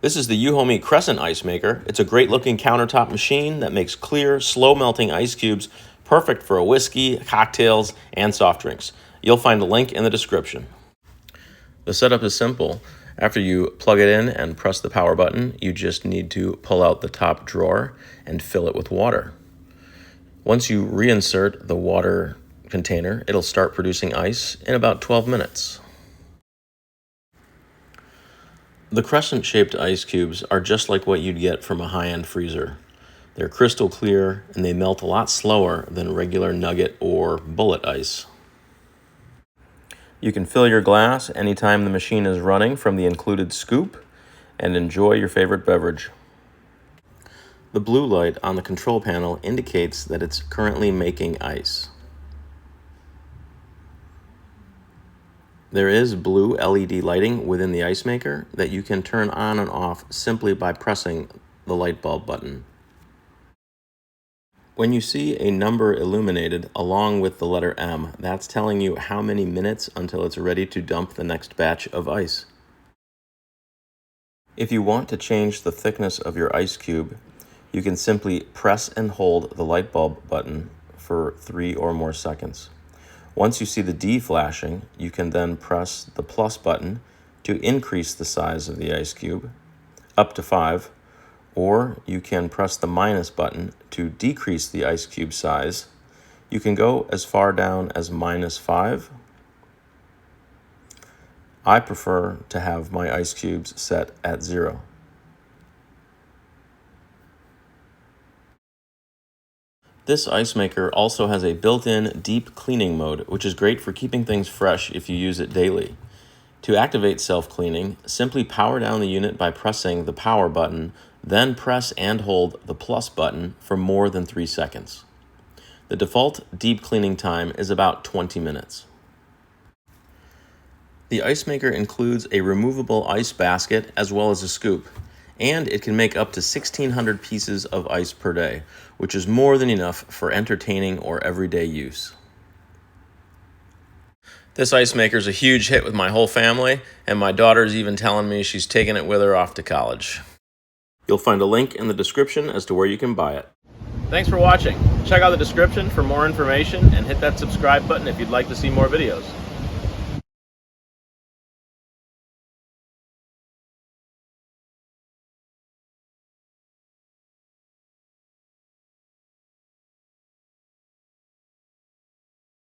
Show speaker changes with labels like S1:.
S1: This is the EUHOMY Crescent ice maker. It's a great looking countertop machine that makes clear, slow melting ice cubes, perfect for a whiskey, cocktails, and soft drinks. You'll find a link in the description. The setup is simple. After you plug it in and press the power button, you just need to pull out the top drawer and fill it with water. Once you reinsert the water container, it'll start producing ice in about 12 minutes. The crescent-shaped ice cubes are just like what you'd get from a high-end freezer. They're crystal clear and they melt a lot slower than regular nugget or bullet ice. You can fill your glass anytime the machine is running from the included scoop and enjoy your favorite beverage. The blue light on the control panel indicates that it's currently making ice. There is blue LED lighting within the ice maker that you can turn on and off simply by pressing the light bulb button. When you see a number illuminated along with the letter M, that's telling you how many minutes until it's ready to dump the next batch of ice. If you want to change the thickness of your ice cube, you can simply press and hold the light bulb button for 3 or more seconds. Once you see the D flashing, you can then press the plus button to increase the size of the ice cube up to 5, or you can press the minus button to decrease the ice cube size. You can go as far down as -5. I prefer to have my ice cubes set at 0. This ice maker also has a built-in deep cleaning mode, which is great for keeping things fresh if you use it daily. To activate self-cleaning, simply power down the unit by pressing the power button, then press and hold the plus button for more than 3 seconds. The default deep cleaning time is about 20 minutes. The ice maker includes a removable ice basket as well as a scoop, and it can make up to 1,600 pieces of ice per day, which is more than enough for entertaining or everyday use. This ice maker is a huge hit with my whole family, and my daughter's even telling me she's taking it with her off to college. You'll find a link in the description as to where you can buy it. Thanks for watching. Check out the description for more information and hit that subscribe button if you'd like to see more videos.